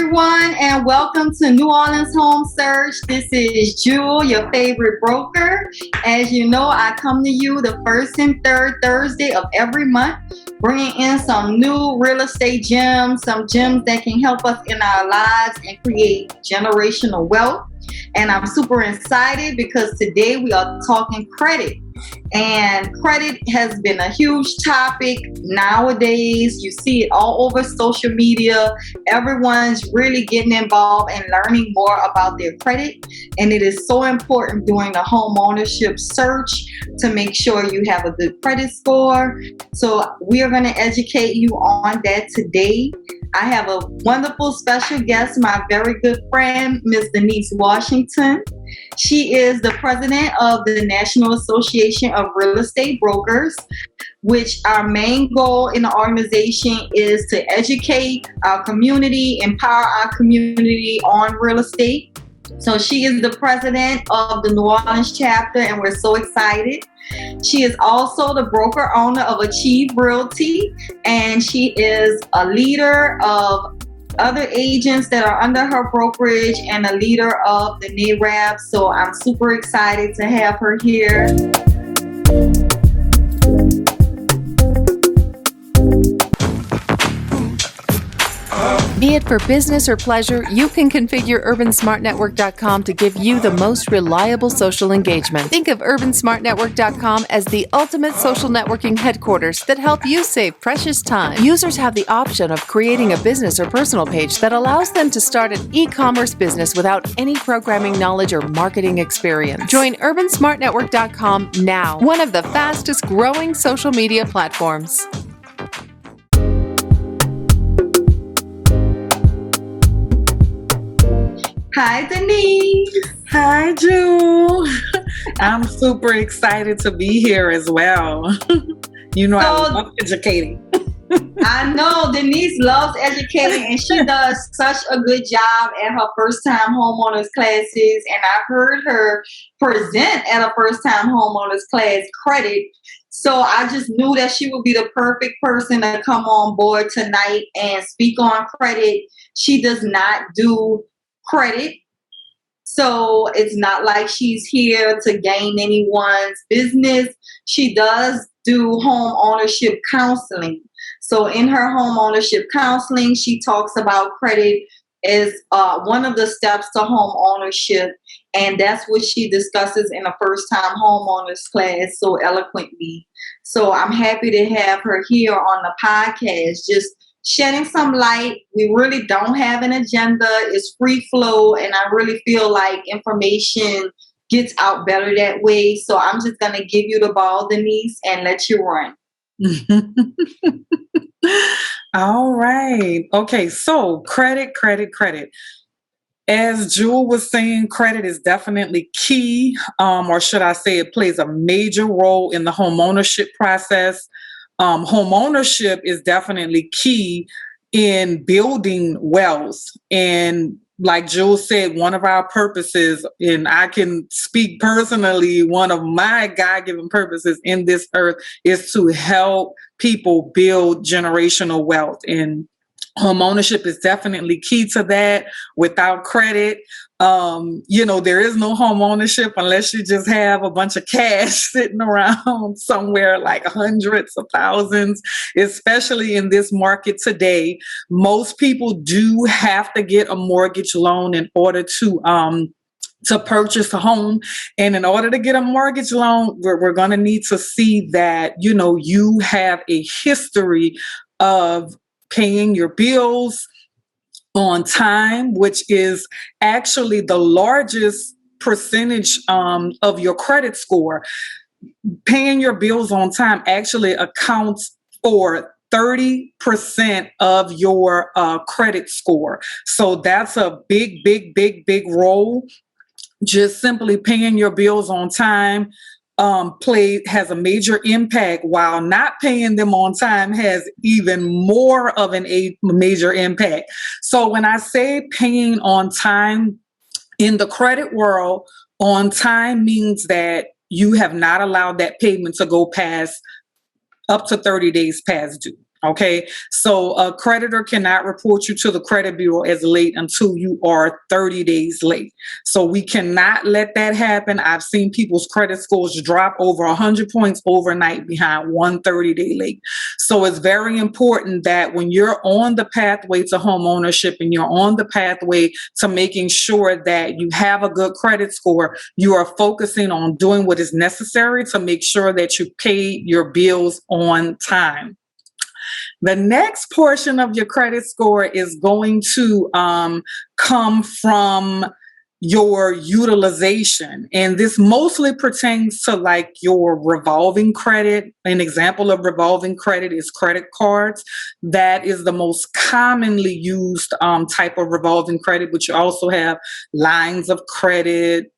everyone, and welcome to New Orleans Home Search. This is Jewel, your favorite broker. As you know, I come to you the first and third Thursday of every month, bringing in some new real estate gems, some gems that can help us in our lives and create generational wealth. And I'm super excited because today we are talking credit. And credit has been a huge topic nowadays. You see it all over social media. Everyone's really getting involved and learning more about their credit. And it is so important during the home ownership search to make sure you have a good credit score. So we are going to educate you on that today. I have a wonderful special guest, my very good friend, Ms. Denise Washington. She is the president of the National Association of Real Estate Brokers, which our main goal in the organization is to educate our community, empower our community on real estate. So she is the president of the New Orleans chapter, and we're so excited. She is also the broker owner of Achieve Realty, and she is a leader of other agents that are under her brokerage and a leader of the NAREB. So I'm super excited to have her here. Be it for business or pleasure, you can configure UrbanSmartNetwork.com to give you the most reliable social engagement. Think of UrbanSmartNetwork.com as the ultimate social networking headquarters that help you save precious time. Users have the option of creating a business or personal page that allows them to start an e-commerce business without any programming knowledge or marketing experience. Join UrbanSmartNetwork.com now, one of the fastest growing social media platforms. Hi, Denise. Hi, Jewel. I'm super excited to be here as well. You know, I love educating. I know Denise loves educating, and she does such a good job at her first-time homeowners classes. And I heard her present at a first-time homeowners class, credit. So I just knew that she would be the perfect person to come on board tonight and speak on credit. She does not do credit, so it's not like she's here to gain anyone's business. She does do home ownership counseling. So in her home ownership counseling, she talks about credit as one of the steps to home ownership, and that's what she discusses in a first-time homeowners class so eloquently. So I'm happy to have her here on the podcast, just shedding some light. We really don't have an agenda. It's free flow, and I really feel like information gets out better that way. So I'm just going to give you the ball, Denise, and let you run. All right. Okay, so credit. As Jewel was saying, credit is definitely key, or should I say it plays a major role in the home ownership process. Home ownership is definitely key in building wealth. And like Joel said, one of our purposes, and I can speak personally, one of my God-given purposes in this earth is to help people build generational wealth. And home ownership is definitely key to that. Without credit, there is no home ownership unless you just have a bunch of cash sitting around somewhere, like hundreds of thousands, especially in this market today. Most people do have to get a mortgage loan in order to purchase a home. And in order to get a mortgage loan, we're going to need to see that, you have a history of paying your bills on time, which is actually the largest percentage of your credit score. Paying your bills on time actually accounts for 30% of your credit score. So that's a big role. Just simply paying your bills on time has a major impact, while not paying them on time has even more of a major impact. So when I say paying on time in the credit world, on time means that you have not allowed that payment to go past up to 30 days past due. Okay, so a creditor cannot report you to the credit bureau as late until you are 30 days late. So we cannot let that happen. I've seen people's credit scores drop over 100 points overnight behind one 30-day late. So it's very important that when you're on the pathway to home ownership and you're on the pathway to making sure that you have a good credit score, you are focusing on doing what is necessary to make sure that you pay your bills on time. The next portion of your credit score is going to come from your utilization. And this mostly pertains to like your revolving credit. An example of revolving credit is credit cards. That is the most commonly used type of revolving credit, but you also have lines of credit,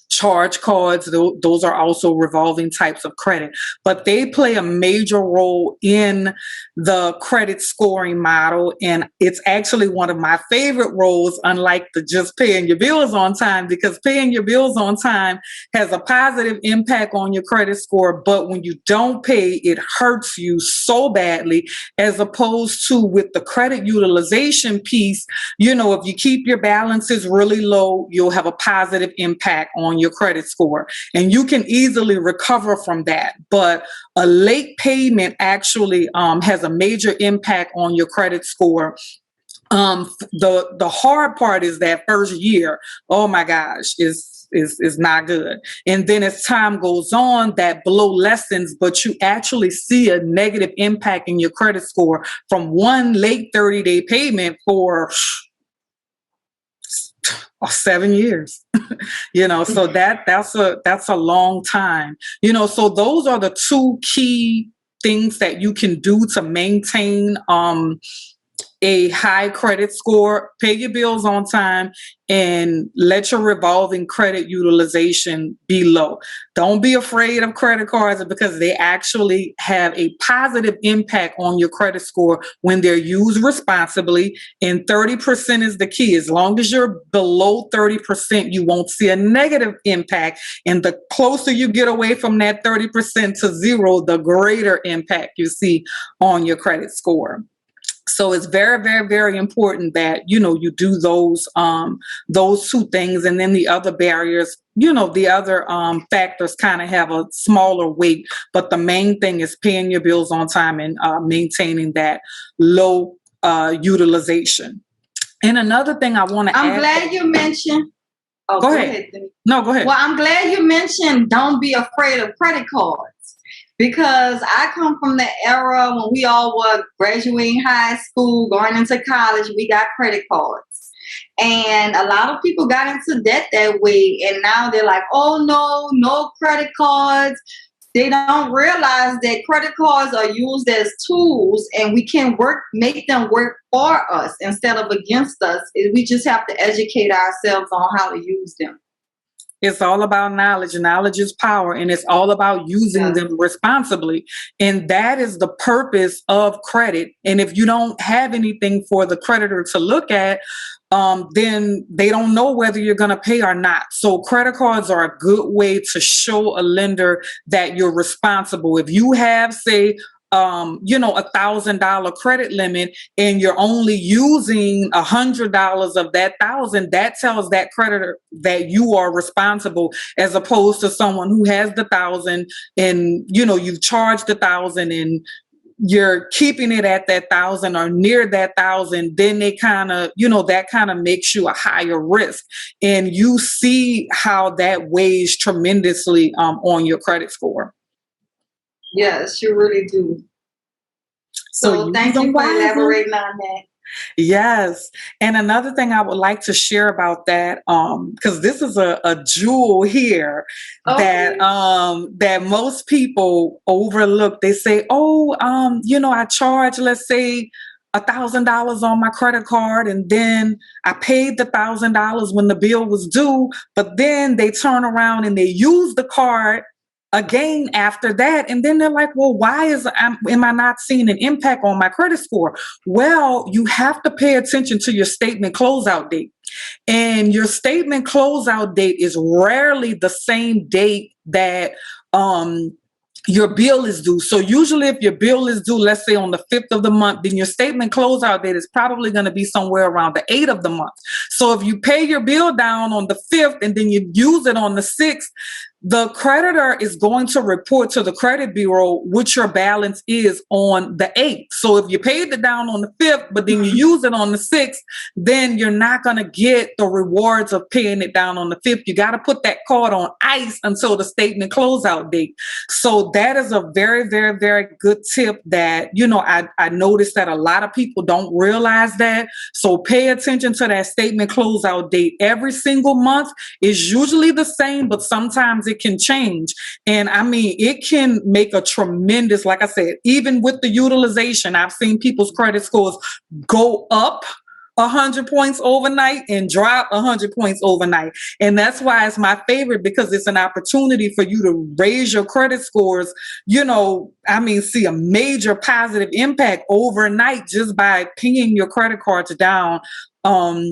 charge cards. Those are also revolving types of credit, but they play a major role in the credit scoring model. And it's actually one of my favorite roles, unlike the just paying your bills on time, because paying your bills on time has a positive impact on your credit score. But when you don't pay, it hurts you so badly, as opposed to with the credit utilization piece. You know, if you keep your balances really low, you'll have a positive impact on your credit score, and you can easily recover from that. But a late payment actually has a major impact on your credit score. The hard part is that first year. Oh my gosh, is not good. And then as time goes on, that blow lessens, but you actually see a negative impact in your credit score from one late 30-day payment for 7 years. You know, so that's a long time. You know, so those are the two key things that you can do to maintain a high credit score: pay your bills on time and let your revolving credit utilization be low. Don't be afraid of credit cards, because they actually have a positive impact on your credit score when they're used responsibly. And 30% is the key. As long as you're below 30%, you won't see a negative impact. And the closer you get away from that 30% to zero, the greater impact you see on your credit score. So it's very, very, very important that, you know, you do those two things. And then the other barriers, you know, the other factors kind of have a smaller weight. But the main thing is paying your bills on time and maintaining that low utilization. And another thing I want to add. I'm glad you mentioned. Oh, go ahead. No, go ahead. Well, I'm glad you mentioned don't be afraid of credit cards. Because I come from the era when we all were graduating high school, going into college, we got credit cards. And a lot of people got into debt that way. And now they're like, oh, no credit cards. They don't realize that credit cards are used as tools, and we can make them work for us instead of against us. We just have to educate ourselves on how to use them. It's all about knowledge. Knowledge is power, and it's all about using them responsibly. And that is the purpose of credit. And if you don't have anything for the creditor to look at, then they don't know whether you're going to pay or not. So credit cards are a good way to show a lender that you're responsible. If you have, say, $1,000 credit limit and you're only using $100 of that $1,000, that tells that creditor that you are responsible, as opposed to someone who has the $1,000 and, you know, you've charged the $1,000 and you're keeping it at that $1,000 or near that $1,000. Then they kind of, you know, that kind of makes you a higher risk, and you see how that weighs tremendously on your credit score. Yes, you really do. So thank you for elaborating on that. Yes. And another thing I would like to share about that, because this is a jewel here that most people overlook. They say, I charge, let's say, $1,000 on my credit card, and then I paid the $1,000 when the bill was due, but then they turn around and they use the card again after that. And then they're like, well, why am I not seeing an impact on my credit score? Well, you have to pay attention to your statement closeout date. And your statement closeout date is rarely the same date that your bill is due. So usually if your bill is due, let's say on the 5th of the month, then your statement closeout date is probably going to be somewhere around the 8th of the month. So if you pay your bill down on the 5th and then you use it on the 6th, the creditor is going to report to the credit bureau what your balance is on the 8th. So if you paid it down on the 5th, but then you use it on the 6th, then you're not going to get the rewards of paying it down on the 5th. You got to put that card on ice until the statement closeout date. So that is a very, very, very good tip that, I noticed that a lot of people don't realize that. So pay attention to that statement closeout date. Every single month is usually the same, but sometimes it can change. And I mean, it can make a tremendous, like I said, even with the utilization, I've seen people's credit scores go up 100 points overnight and drop 100 points overnight. And that's why it's my favorite, because it's an opportunity for you to raise your credit scores, see a major positive impact overnight just by paying your credit cards down to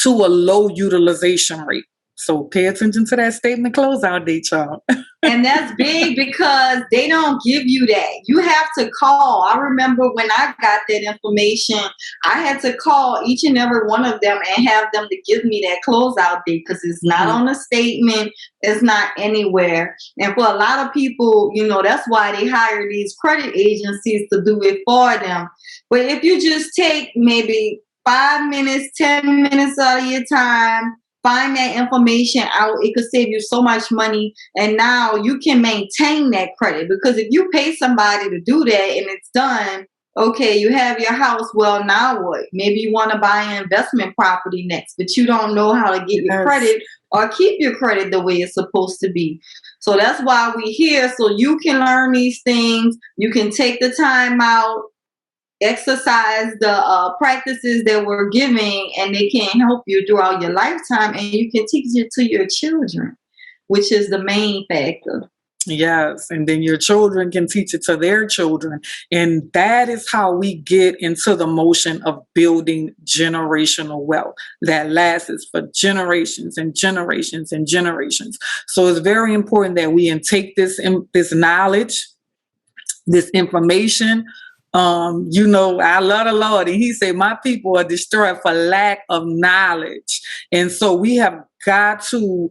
a low utilization rate. So pay attention to that statement closeout date, y'all. And that's big because they don't give you that. You have to call. I remember when I got that information, I had to call each and every one of them and have them to give me that closeout date, because it's not on the statement. It's not anywhere. And for a lot of people, that's why they hire these credit agencies to do it for them. But if you just take maybe 5 minutes, 10 minutes out of your time, find that information out, it could save you so much money. And now you can maintain that credit, because if you pay somebody to do that and it's done, okay, you have your house. Well, now what? Maybe you want to buy an investment property next, but you don't know how to get your credit or keep your credit the way it's supposed to be. So that's why we're here. So you can learn these things. You can take the time out, exercise the practices that we're giving, and they can help you throughout your lifetime, and you can teach it to your children, which is the main factor. Yes, and then your children can teach it to their children. And that is how we get into the motion of building generational wealth that lasts for generations and generations and generations. So it's very important that we intake this knowledge, this information. I love the Lord, and he said, my people are destroyed for lack of knowledge. And so we have got to,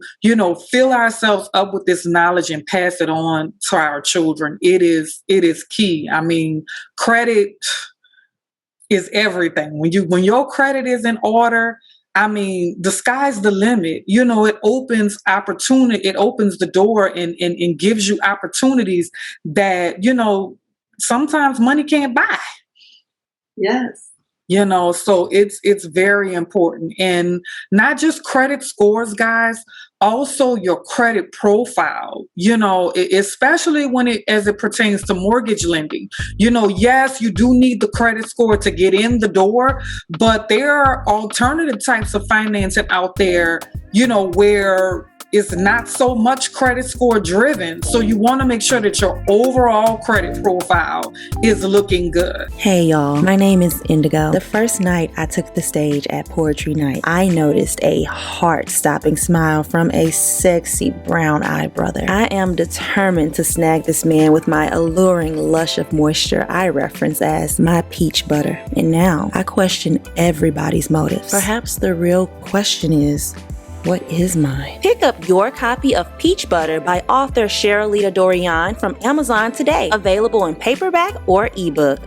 fill ourselves up with this knowledge and pass it on to our children. It is key. I mean, credit is everything. When your credit is in order, I mean, the sky's the limit. It opens opportunity. It opens the door and gives you opportunities that, sometimes money can't buy. Yes. So it's very important. And not just credit scores, guys, also your credit profile, especially as it pertains to mortgage lending. Yes, you do need the credit score to get in the door, but there are alternative types of financing out there, where it's not so much credit score driven. So you want to make sure that your overall credit profile is looking good. Hey y'all, my name is Indigo. The first night I took the stage at Poetry Night, I noticed a heart-stopping smile from a sexy brown-eyed brother. I am determined to snag this man with my alluring lush of moisture I reference as my peach butter. And now I question everybody's motives. Perhaps the real question is, what is mine? Pick up your copy of Peach Butter by author Sheralita Dorian from Amazon today. Available in paperback or ebook.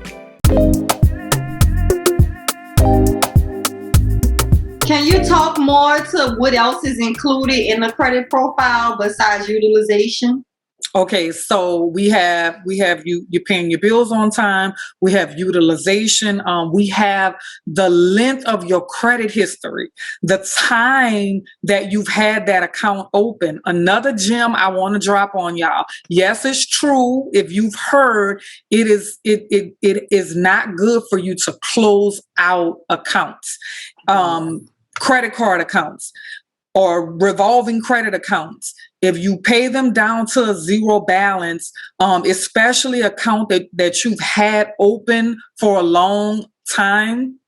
Can you talk more to what else is included in the credit profile besides utilization? Okay, so we have you paying your bills on time. We have utilization. We have the length of your credit history, the time that you've had that account open. Another gem I want to drop on y'all. Yes, it's true. If you've heard, it is not good for you to close out accounts, credit card accounts, or revolving credit accounts. If you pay them down to a zero balance, especially account that you've had open for a long time,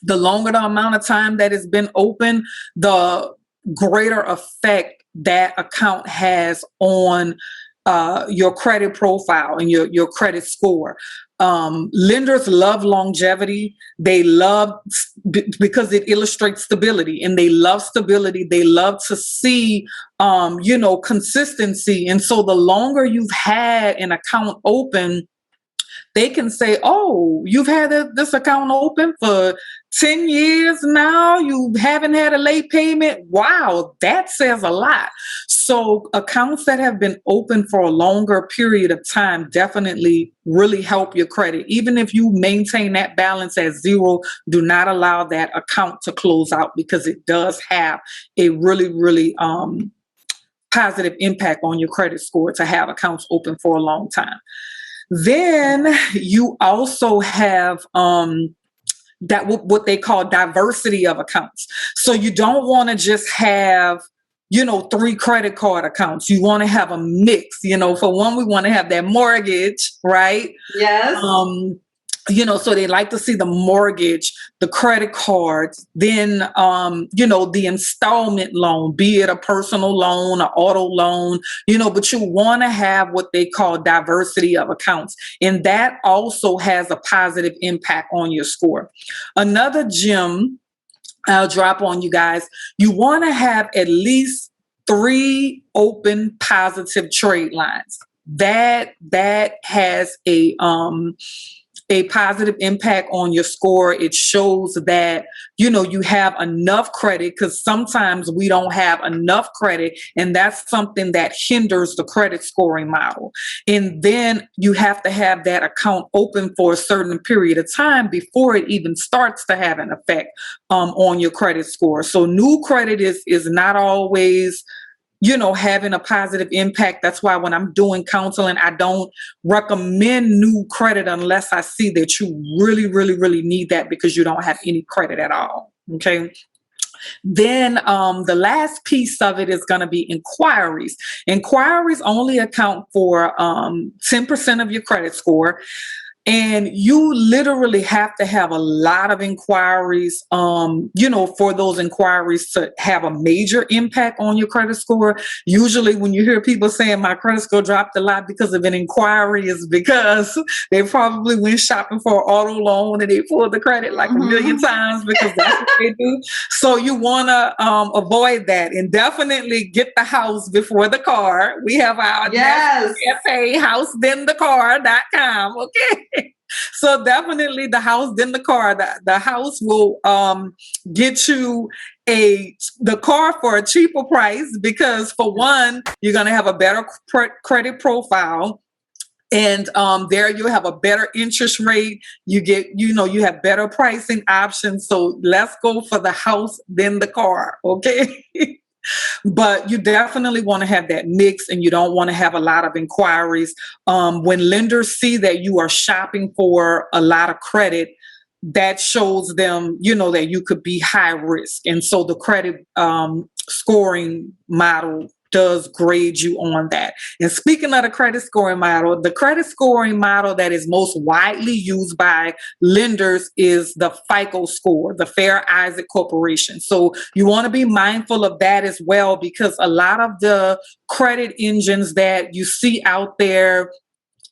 the longer the amount of time that it's been open, the greater effect that account has on your credit profile and your credit score. Lenders love longevity. They love because it illustrates stability, and they love stability. They love to see, consistency. And so the longer you've had an account open, they can say, oh, you've had this account open for 10 years now. You haven't had a late payment. Wow, that says a lot. So accounts that have been open for a longer period of time definitely really help your credit. Even if you maintain that balance at zero, do not allow that account to close out, because it does have a really, really positive impact on your credit score to have accounts open for a long time. Then you also have that what they call diversity of accounts. So you don't want to just have 3 credit card accounts. You want to have a mix. For one, we want to have that mortgage, right? Yes. So they like to see the mortgage, the credit cards, then, the installment loan, be it a personal loan, an auto loan, but you want to have what they call diversity of accounts. And that also has a positive impact on your score. Another gem I'll drop on you guys, you want to have at least 3 open positive trade lines. That has a positive impact on your score. It shows that, you have enough credit, because sometimes we don't have enough credit, and that's something that hinders the credit scoring model. And then you have to have that account open for a certain period of time before it even starts to have an effect on your credit score. So new credit is not always having a positive impact. That's why when I'm doing counseling, I don't recommend new credit unless I see that you really, really, really need that, because you don't have any credit at all. Okay. Then the last piece of it is going to be inquiries. Inquiries only account for 10% of your credit score. And you literally have to have a lot of inquiries, for those inquiries to have a major impact on your credit score. Usually when you hear people saying my credit score dropped a lot because of an inquiry, is because they probably went shopping for an auto loan and they pulled the credit like a million times, because that's what they do. So you want to avoid that, and definitely get the house before the car. We have our cafe, housethenthecar.com. Okay. So definitely the house, then the car. The house will get you the car for a cheaper price, because for one, you're going to have a better credit profile. And there you have a better interest rate. You get, you have better pricing options. So let's go for the house, then the car. Okay. But you definitely want to have that mix, and you don't want to have a lot of inquiries. When lenders see that you are shopping for a lot of credit, that shows them, that you could be high risk. And so the credit scoring model does grade you on that. And speaking of the credit scoring model that is most widely used by lenders is the FICO score, the Fair Isaac Corporation. So you want to be mindful of that as well, because a lot of the credit engines that you see out there,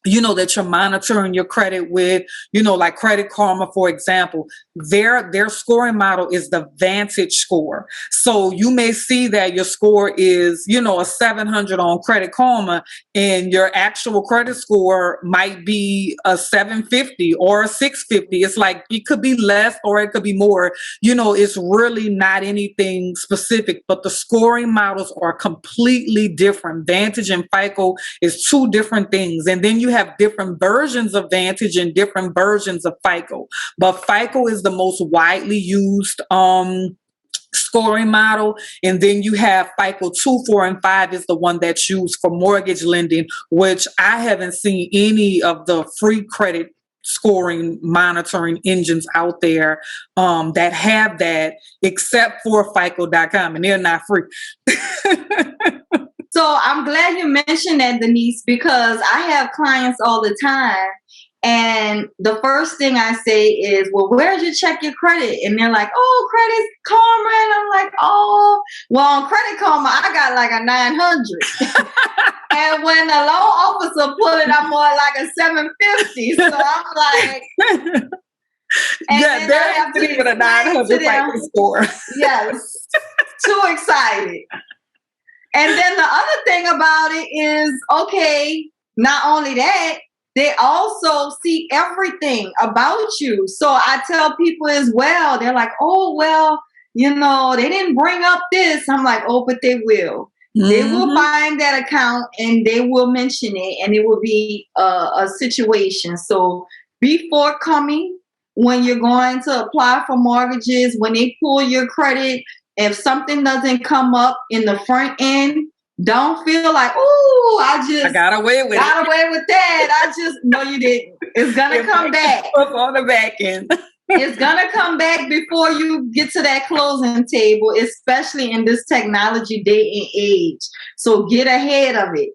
that you're monitoring your credit with, like Credit Karma, for example, their scoring model is the Vantage score. So you may see that your score is, a 700 on Credit Karma, and your actual credit score might be a 750 or a 650. It's like, it could be less or it could be more. It's really not anything specific, but the scoring models are completely different. Vantage and FICO is 2 different things. And then you have different versions of Vantage and different versions of FICO. But FICO is the most widely used scoring model. And then you have FICO 2, 4, and 5 is the one that's used for mortgage lending, which I haven't seen any of the free credit scoring monitoring engines out there that have that, except for FICO.com, and they're not free. So I'm glad you mentioned that, Denise, because I have clients all the time, and the first thing I say is, well, where'd you check your credit? And they're like, oh, Credit Karma. And I'm like, oh, well, on Credit Karma, I got like a 900. And when the loan officer put it, I'm more like a 750. So I'm like, yeah, they're even a 900 FICO score. Yes, too excited. And then the other thing about it is, okay, not only that, they also see everything about you. So I tell people as well, they're like, oh, well, you know, they didn't bring up this. I'm like, oh, but they will. Mm-hmm. They will find that account and they will mention it, and it will be a situation. So be forthcoming when you're going to apply for mortgages. When they pull your credit, if something doesn't come up in the front end, don't feel like, oh, I got away with that. No, you didn't. It's gonna come back. On the back end. It's gonna come back before you get to that closing table, especially in this technology day and age. So get ahead of it.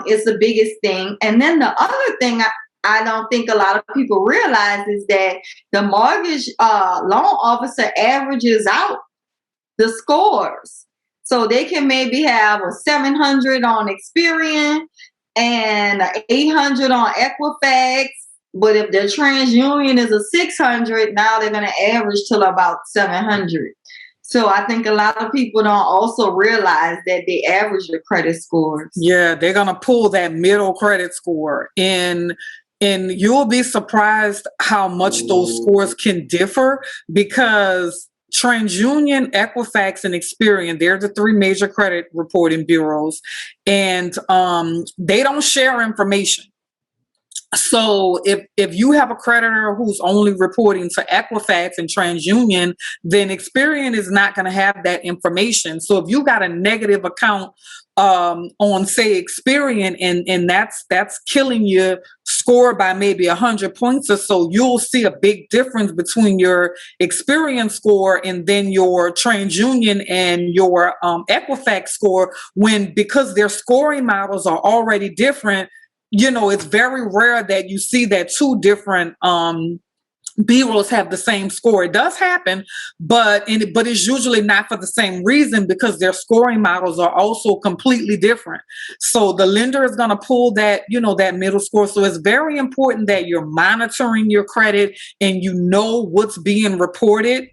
It's the biggest thing. And then the other thing I don't think a lot of people realize is that the mortgage loan officer averages out the scores. So they can maybe have a 700 on Experian and an 800 on Equifax. But if their TransUnion is a 600, now they're going to average till about 700. So I think a lot of people don't also realize that they average the credit scores. Yeah, they're going to pull that middle credit score. And you'll be surprised how much those scores can differ, because TransUnion, Equifax, and Experian, they're the three major credit reporting bureaus, and they don't share information. So if you have a creditor who's only reporting to Equifax and TransUnion, then Experian is not going to have that information. So if you got a negative account on, say, Experian, and that's killing your score by maybe 100 points or so, you'll see a big difference between your Experian score and then your TransUnion and your Equifax score, because their scoring models are already different. You know, it's very rare that you see that two different bureaus have the same score. It does happen, but it's usually not for the same reason, because their scoring models are also completely different. So the lender is going to pull that, that middle score. So it's very important that you're monitoring your credit and you know what's being reported.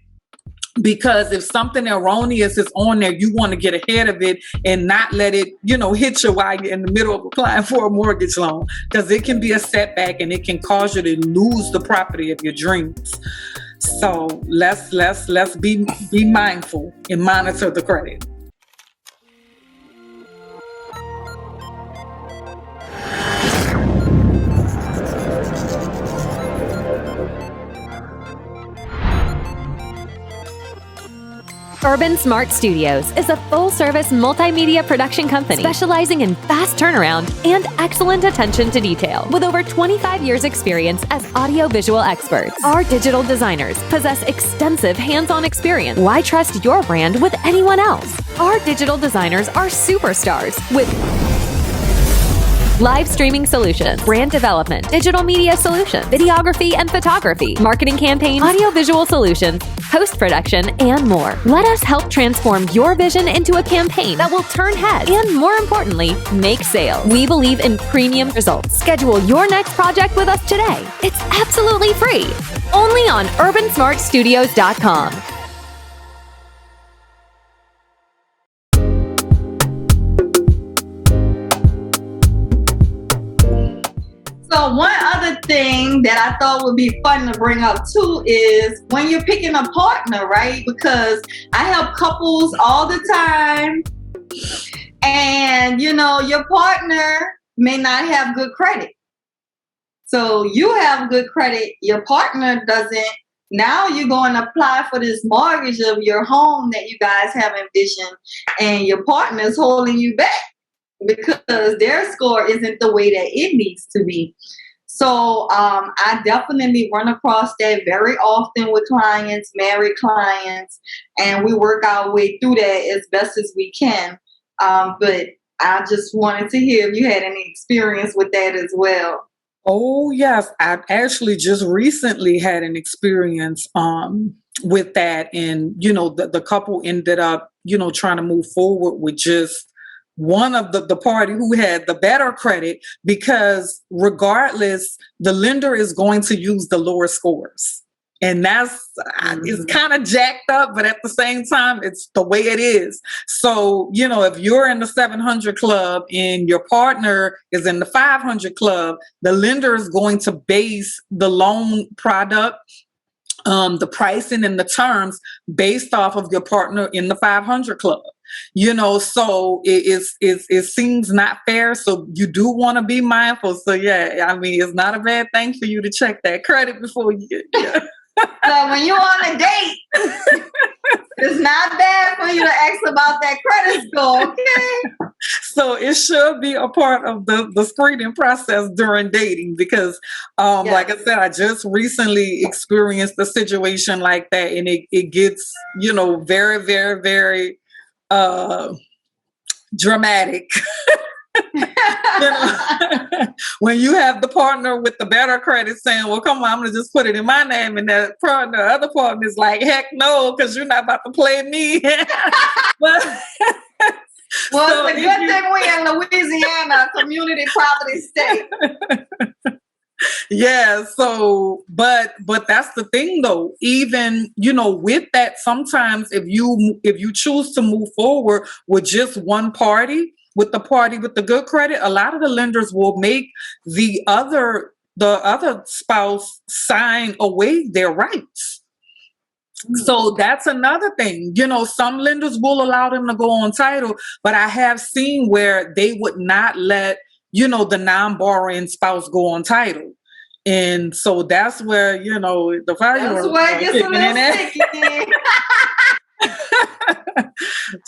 Because if something erroneous is on there, you want to get ahead of it and not let it, hit you while you're in the middle of applying for a mortgage loan, because it can be a setback and it can cause you to lose the property of your dreams. So let's be mindful and monitor the credit. Urban Smart Studios is a full-service multimedia production company specializing in fast turnaround and excellent attention to detail. With over 25 years' experience as audiovisual experts, our digital designers possess extensive hands-on experience. Why trust your brand with anyone else? Our digital designers are superstars with live streaming solutions, brand development, digital media solutions, videography and photography, marketing campaigns, audiovisual solutions, post-production, and more. Let us help transform your vision into a campaign that will turn heads and, more importantly, make sales. We believe in premium results. Schedule your next project with us today. It's absolutely free. Only on urbansmartstudios.com. So one other thing that I thought would be fun to bring up too is when you're picking a partner, right? Because I help couples all the time, and your partner may not have good credit. So you have good credit, your partner doesn't. Now you're going to apply for this mortgage of your home that you guys have envisioned, and your partner is holding you back because their score isn't the way that it needs to be. So I definitely run across that very often with clients, married clients, and we work our way through that as best as we can. But I just wanted to hear if you had any experience with that as well. Oh, yes. I actually just recently had an experience with that. And, the couple ended up, trying to move forward with just one of the party who had the better credit, because regardless, the lender is going to use the lower scores. And that's, it's kind of jacked up, but at the same time, it's the way it is. So, you know, if you're in the 700 club and your partner is in the 500 club, the lender is going to base the loan product, the pricing and the terms based off of your partner in the 500 club. You know, so it seems not fair. So you do want to be mindful. So yeah, I mean, it's not a bad thing for you to check that credit before you get. Yeah. So when you're on a date, it's not bad for you to ask about that credit score, okay? So it should be a part of the screening process during dating, because like I said, I just recently experienced a situation like that, and it gets, you know, very, very, very dramatic. You know, when you have the partner with the better credit saying, well, come on, I'm going to just put it in my name. And the other partner is like, heck no, because you're not about to play me. Well, so it's a good thing we're in Louisiana, community property state. Yeah. So, but that's the thing though, even, you know, with that, sometimes if you choose to move forward with just one party, with the good credit, a lot of the lenders will make the other spouse sign away their rights. So that's another thing. You know, some lenders will allow them to go on title, but I have seen where they would not let, you know, the non-borrowing spouse go on title. And so that's where, you know, the value. That's where it gets a little sticky.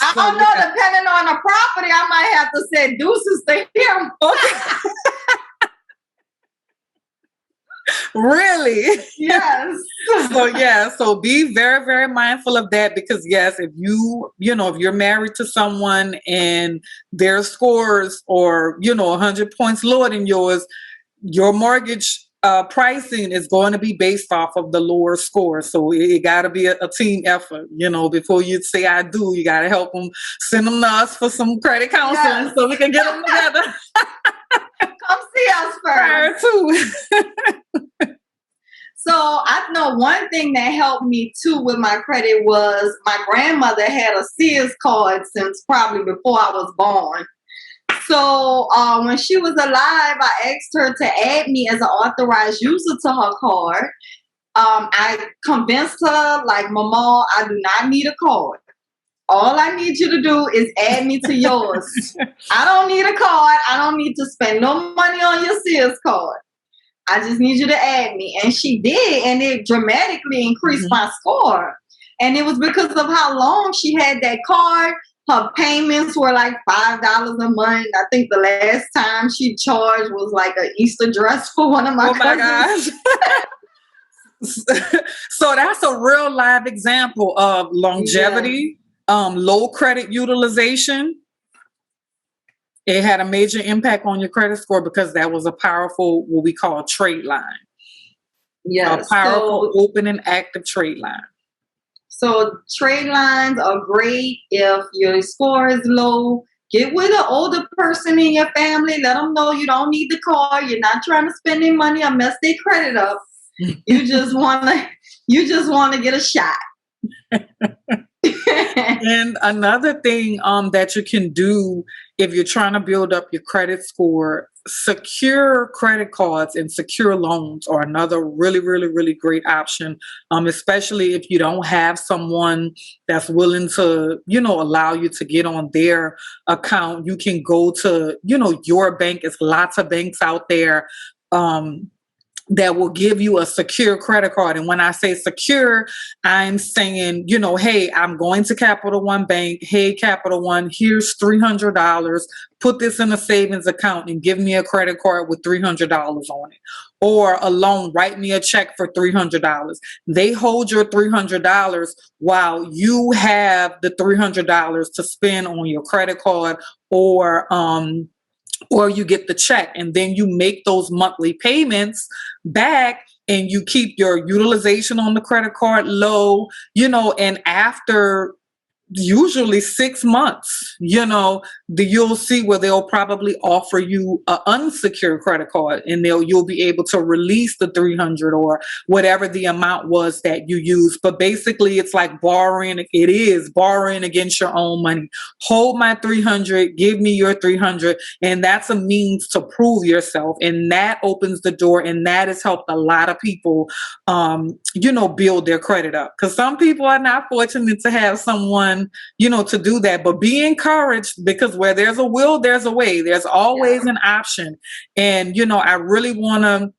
I don't know, depending on the property, I might have to say deuces to him. Okay. Really? Yes. So be very, very mindful of that, because yes, if if you're married to someone and their scores are, 100 points lower than yours, your mortgage pricing is going to be based off of the lower score. So it got to be a team effort, before you say I do, you got to help them, send them to us for some credit counseling so we can get them together. Come see us first. Too. So I know one thing that helped me too with my credit was my grandmother had a Sears card since probably before I was born. So when she was alive, I asked her to add me as an authorized user to her card. I convinced her, like, Mama, I do not need a card. All I need you to do is add me to yours. I don't need a card. I don't need to spend no money on your Sears card. I just need you to add me. And she did, and it dramatically increased my score. And it was because of how long she had that card. Her payments were like $5 a month. I think the last time she charged was like an Easter dress for one of my cousins. Gosh. So that's a real live example of longevity, low credit utilization. It had a major impact on your credit score because that was a powerful, what we call a trade line. Yes. A powerful, open and active trade line. So trade lines are great if your score is low. Get with an older person in your family. Let them know you don't need the card. You're not trying to spend any money or mess their credit up. You just want to get a shot. And another thing that you can do if you're trying to build up your credit score, secure credit cards and secure loans are another really, really, really great option, especially if you don't have someone that's willing to, allow you to get on their account. You can go to, your bank. There's lots of banks out there that will give you a secure credit card. And when I say secure, I'm saying, hey, I'm going to Capital One Bank. Hey, Capital One, here's $300. Put this in a savings account and give me a credit card with $300 on it. Or a loan, write me a check for $300. They hold your $300 while you have the $300 to spend on your credit card or you get the check, and then you make those monthly payments back and you keep your utilization on the credit card low, and after usually 6 months, you'll see where they'll probably offer you an unsecured credit card, and you'll be able to release the 300 or whatever the amount was that you used. But basically it's like borrowing. It is borrowing against your own money. Hold my 300, give me your 300. And that's a means to prove yourself. And that opens the door. And that has helped a lot of people, build their credit up. Because some people are not fortunate to have someone, to do that. But be encouraged, because where there's a will, there's a way. There's always an option. And, I really want to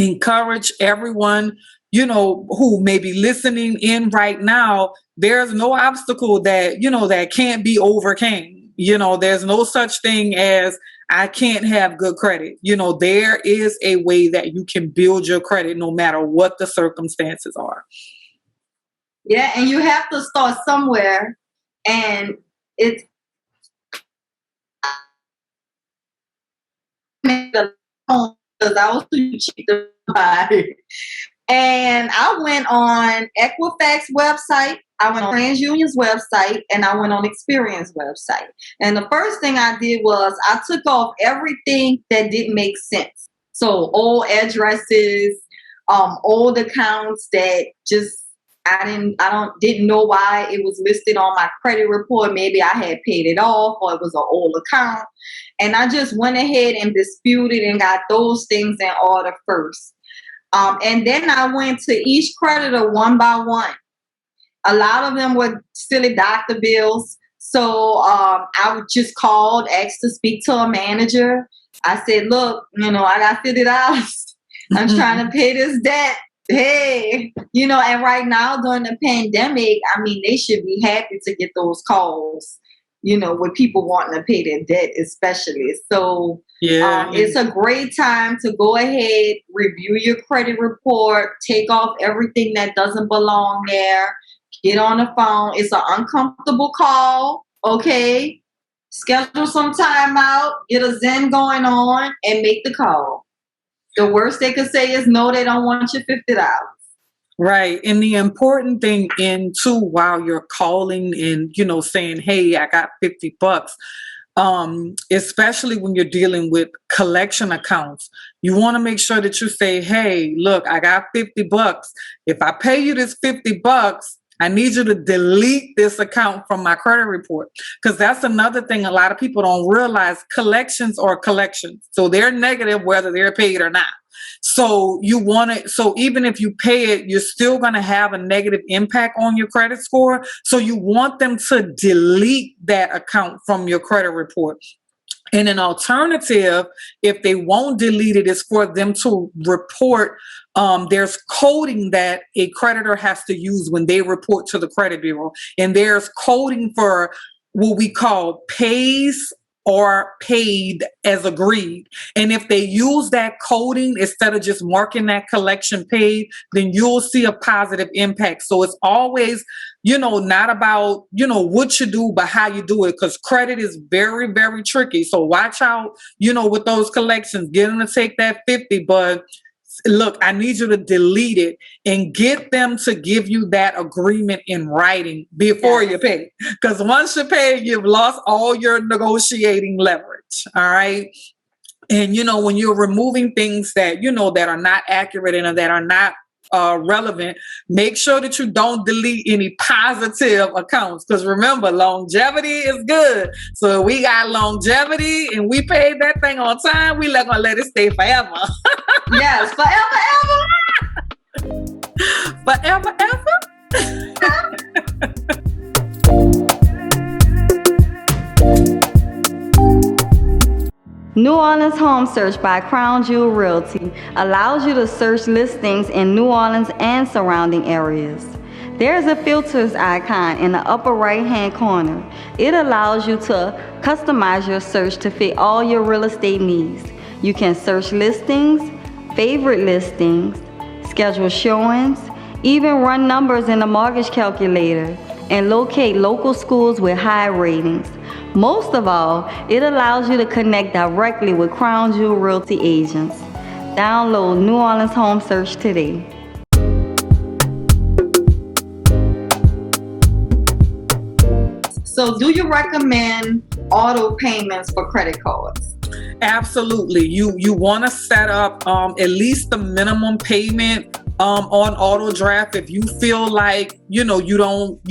encourage everyone, who may be listening in right now. There's no obstacle that, that can't be overcame. There's no such thing as I can't have good credit. There is a way that you can build your credit no matter what the circumstances are. Yeah, and you have to start somewhere. And it's because I was too cheap to buy. And I went on Equifax website, I went on TransUnion's website, and I went on Experian's website. And the first thing I did was I took off everything that didn't make sense. So old addresses, old accounts that just I didn't know why it was listed on my credit report. Maybe I had paid it off, or it was an old account. And I just went ahead and disputed and got those things in order first. And then I went to each creditor one by one. A lot of them were silly doctor bills. So I would just called, asked to speak to a manager. I said, look, I got $50. I'm trying to pay this debt. Hey, and right now during the pandemic, they should be happy to get those calls, with people wanting to pay their debt, especially. So it's a great time to go ahead, review your credit report, take off everything that doesn't belong there, get on the phone. It's an uncomfortable call. Okay. Schedule some time out, get a Zen going on, and make the call. The worst they could say is no, they don't want your $50. Right. And the important thing too, while you're calling and, saying, hey, I got $50, especially when you're dealing with collection accounts, you want to make sure that you say, hey, look, I got $50. If I pay you this $50, I need you to delete this account from my credit report. Because that's another thing a lot of people don't realize. Collections are collections. So they're negative whether they're paid or not. So even if you pay it, you're still going to have a negative impact on your credit score. So you want them to delete that account from your credit report. And an alternative, if they won't delete it, is for them to report. There's coding that a creditor has to use when they report to the credit bureau. And there's coding for what we call pays or paid as agreed. And if they use that coding instead of just marking that collection paid, then you'll see a positive impact. So it's always, not about, what you do, but how you do it, because credit is very, very tricky. So watch out, with those collections, get them to take that 50, but look, I need you to delete it and get them to give you that agreement in writing before you pay. Because once you pay, you've lost all your negotiating leverage. All right. And, when you're removing things that, that are not accurate and that are not relevant, make sure that you don't delete any positive accounts. Because remember, longevity is good. So we got longevity and we paid that thing on time. We're not going to let it stay forever. Yes, forever, New Orleans Home Search by Crown Jewel Realty allows you to search listings in New Orleans and surrounding areas. There's a filters icon in the upper right-hand corner. It allows you to customize your search to fit all your real estate needs. You can search listings, favorite listings, schedule showings, even run numbers in the mortgage calculator, and locate local schools with high ratings. Most of all, it allows you to connect directly with Crown Jewel Realty agents. Download New Orleans Home Search today. So do you recommend auto payments for credit cards? Absolutely. You want to set up at least the minimum payment on auto draft. If you feel like, you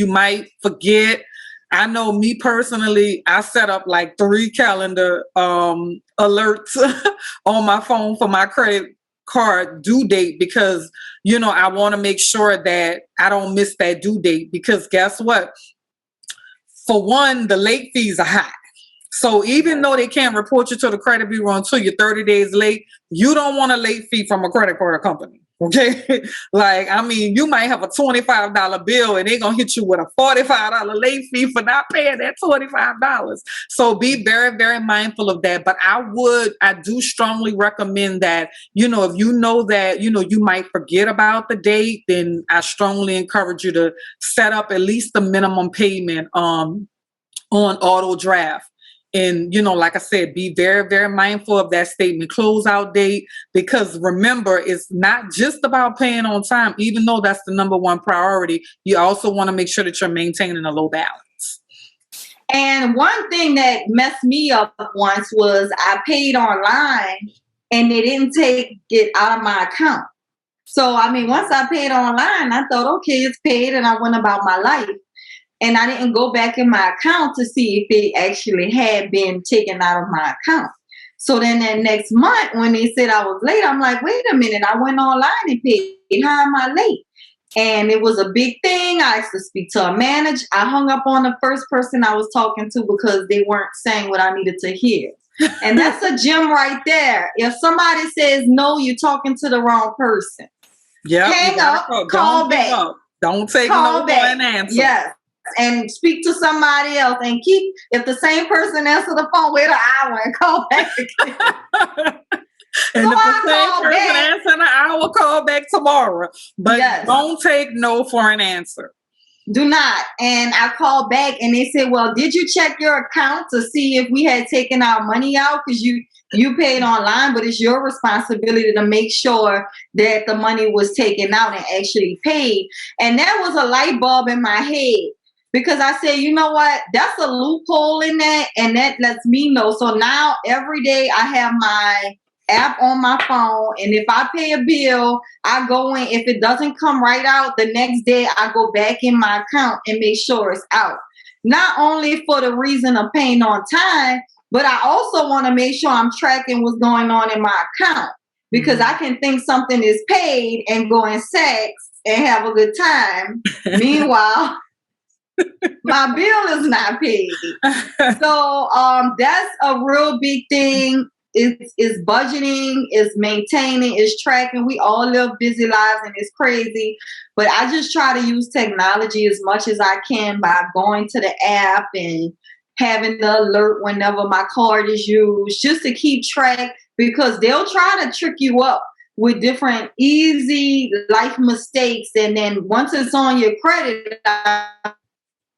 might forget. I know me personally, I set up like 3 calendar alerts on my phone for my credit card due date because, I want to make sure that I don't miss that due date because guess what? For one, the late fees are high. So even though they can't report you to the credit bureau until you're 30 days late, you don't want a late fee from a credit card company. Okay. You might have a $25 bill and they're going to hit you with a $45 late fee for not paying that $25. So be very, very mindful of that. But I do strongly recommend that, if you know that, you might forget about the date, then I strongly encourage you to set up at least the minimum payment on auto draft. And, like I said, be very, very mindful of that statement closeout date, because remember, it's not just about paying on time, even though that's the number one priority. You also want to make sure that you're maintaining a low balance. And one thing that messed me up once was I paid online and they didn't take it out of my account. So, once I paid online, I thought, okay, it's paid, and I went about my life. And I didn't go back in my account to see if it actually had been taken out of my account. So then that next month, when they said I was late, I'm like, wait a minute, I went online and paid. How am I late? And it was a big thing. I asked to speak to a manager. I hung up on the first person I was talking to because they weren't saying what I needed to hear. And that's a gem right there. If somebody says no, you're talking to the wrong person. Yeah. Hang up, call back. Don't take no for an answer. Yes. And speak to somebody else and if the same person answers the phone, wait an hour and call back again. And if the same person answers an hour, call back tomorrow. But Don't take no for an answer. Do not. And I called back and they said, well, did you check your account to see if we had taken our money out? Because you paid online, but it's your responsibility to make sure that the money was taken out and actually paid. And that was a light bulb in my head. Because I said, you know what, that's a loophole in that, and that lets me know. So now every day I have my app on my phone, and if I pay a bill, I go in. If it doesn't come right out, the next day I go back in my account and make sure it's out. Not only for the reason of paying on time, but I also want to make sure I'm tracking what's going on in my account. Because I can think something is paid and go in sex and have a good time. Meanwhile, my bill is not paid. So that's a real big thing. It's budgeting, it's maintaining, it's tracking. We all live busy lives and it's crazy. But I just try to use technology as much as I can by going to the app and having the alert whenever my card is used, just to keep track, because they'll try to trick you up with different easy life mistakes. And then once it's on your credit,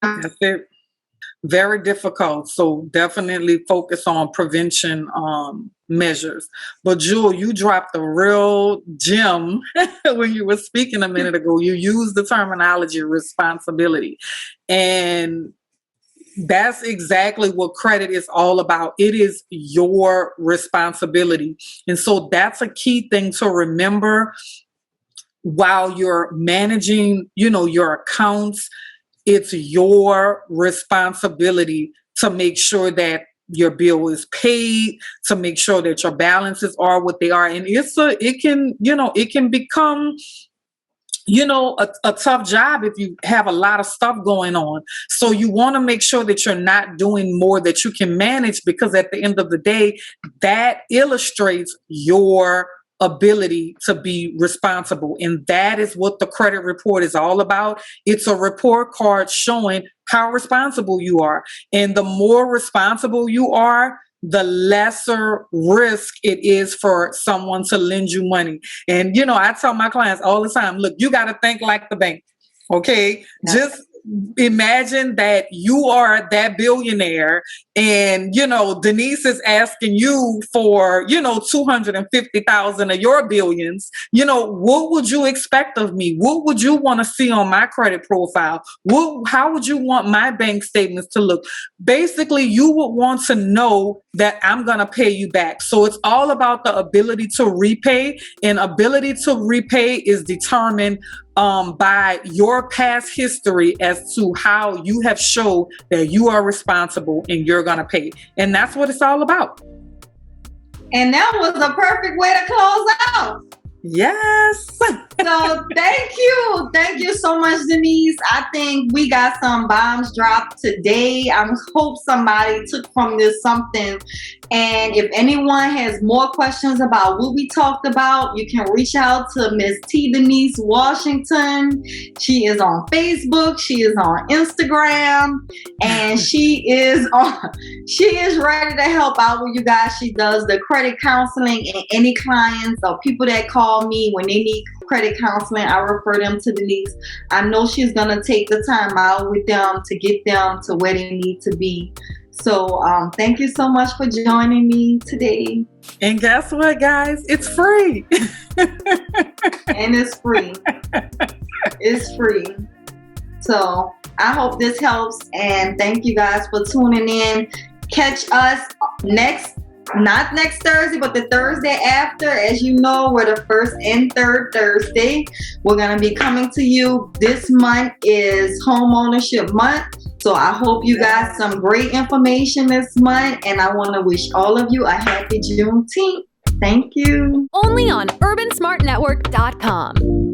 that's it. Very difficult. So definitely focus on prevention measures. But Jewel, you dropped a real gem when you were speaking a minute ago. You used the terminology responsibility. And that's exactly what credit is all about. It is your responsibility. And so that's a key thing to remember while you're managing, your accounts. It's your responsibility to make sure that your bill is paid, to make sure that your balances are what they are. And it can become, a tough job if you have a lot of stuff going on. So you want to make sure that you're not doing more that you can manage, because at the end of the day, that illustrates your ability to be responsible. And that is what the credit report is all about. It's a report card showing how responsible you are. And the more responsible you are, the lesser risk it is for someone to lend you money. And, I tell my clients all the time, look, you got to think like the bank. Okay. Just imagine that you are that billionaire and, Denise is asking you for, 250,000 of your billions. What would you expect of me? What would you want to see on my credit profile? How would you want my bank statements to look? Basically, you would want to know that I'm going to pay you back. So it's all about the ability to repay, and ability to repay is determined by your past history as to how you have showed that you are responsible and you're going to pay. And that's what it's all about. And that was a perfect way to close out. Yes. So thank you. Thank you so much, Denise. I think we got some bombs dropped today. I hope somebody took from this something. And if anyone has more questions about what we talked about, you can reach out to Miss T. Denise Washington. She is on Facebook. She is on Instagram. And she is ready to help out with you guys. She does the credit counseling, and any clients or people that call me when they need credit counseling, I refer them to Denise. I know she's going to take the time out with them to get them to where they need to be. So thank you so much for joining me today. And guess what, guys? It's free. And it's free. It's free. So I hope this helps. And thank you guys for tuning in. Catch us not next Thursday, but the Thursday after. As you know, we're the first and third Thursday. We're going to be coming to you. This month is Home Ownership Month. So I hope you got some great information this month. And I want to wish all of you a happy Juneteenth. Thank you. Only on UrbanSmartNetwork.com.